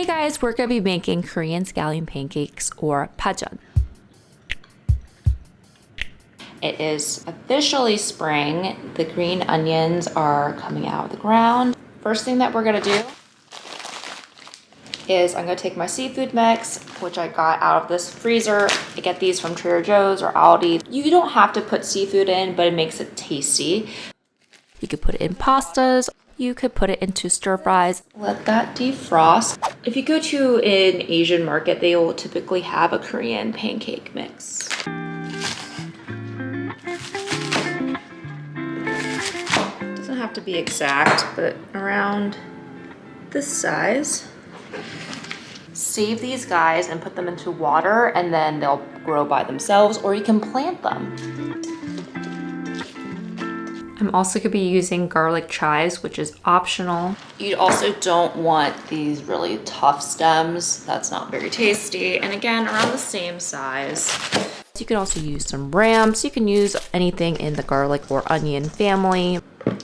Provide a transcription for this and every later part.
Hey guys, we're gonna be making Korean scallion pancakes or pajeon. It is officially spring. The green onions are coming out of the ground. First thing that we're gonna do is I'm gonna take my seafood mix, which I got out of this freezer. I get these from Trader Joe's or Aldi. You don't have to put seafood in, but it makes it tasty. You could put it in pastas. You could put it into stir fries. Let that defrost. If you go to an Asian market, they will typically have a Korean pancake mix. Doesn't have to be exact, but around this size. Save these guys and put them into water, and then they'll grow by themselves, or you can plant them. I'm also going to be using garlic chives, which is optional. You also don't want these really tough stems. That's not very tasty. And again, around the same size. You can also use some ramps. You can use anything in the garlic or onion family.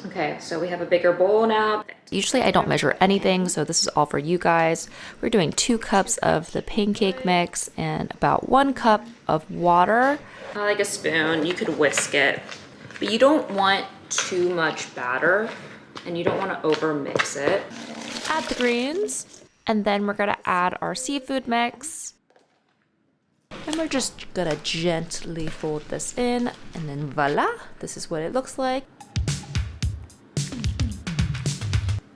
Okay, so we have a bigger bowl now. Usually I don't measure anything, so this is all for you guys. We're doing 2 cups of the pancake mix and about 1 cup of water. I like a spoon. You could whisk it, but you don't want too much batter and you don't want to over mix it. Add the greens, and then we're gonna add our seafood mix. And we're just gonna gently fold this in, and then voila, this is what it looks like.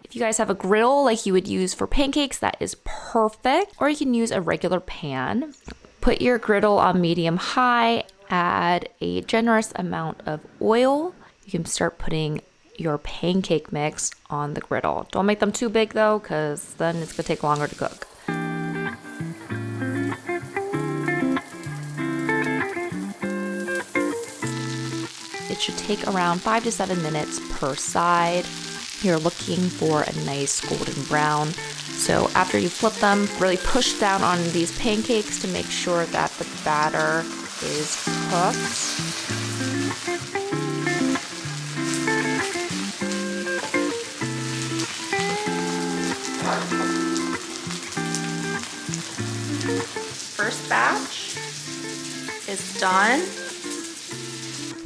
If you guys have a griddle like you would use for pancakes, that is perfect. Or you can use a regular pan. Put your griddle on medium high, add a generous amount of oil. You can start putting your pancake mix on the griddle. Don't make them too big though, because then it's gonna take longer to cook. It should take around 5 to 7 minutes per side. You're looking for a nice golden brown. So after you flip them, really push down on these pancakes to make sure that the batter is cooked. First batch is done.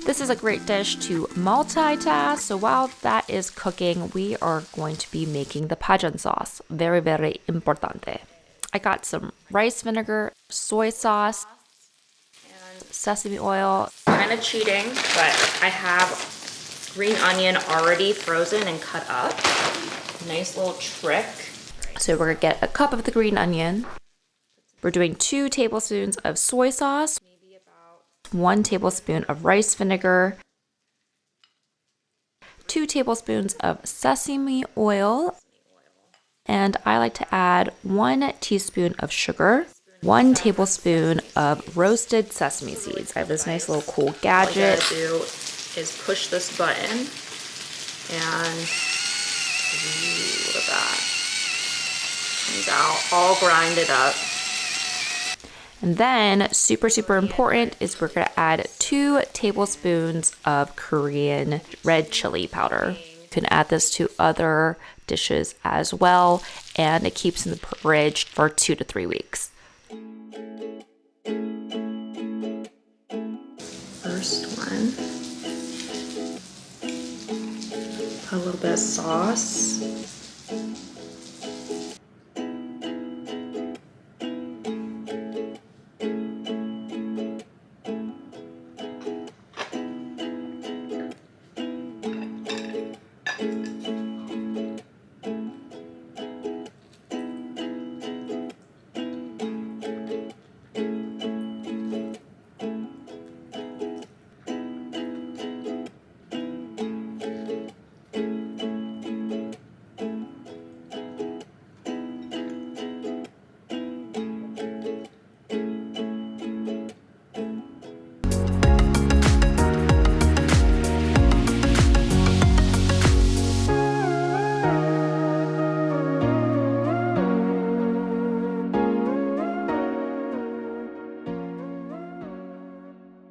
This is a great dish to multitask. So while that is cooking, we are going to be making the pajeon sauce. Very, very importante. I got some rice vinegar, soy sauce, and sesame oil. Kind of cheating, but I have green onion already frozen and cut up. Nice little trick. So we're gonna get a cup of the green onion. We're doing 2 tablespoons of soy sauce, 1 tablespoon of rice vinegar, 2 tablespoons of sesame oil, and I like to add 1 teaspoon of sugar, 1 tablespoon of roasted sesame seeds. I have this nice little cool gadget. All you gotta do is push this button and look at that. Comes out all grinded up. And then, super, super important is we're gonna add 2 tablespoons of Korean red chili powder. You can add this to other dishes as well, and it keeps in the fridge for 2 to 3 weeks. First one, a little bit of sauce.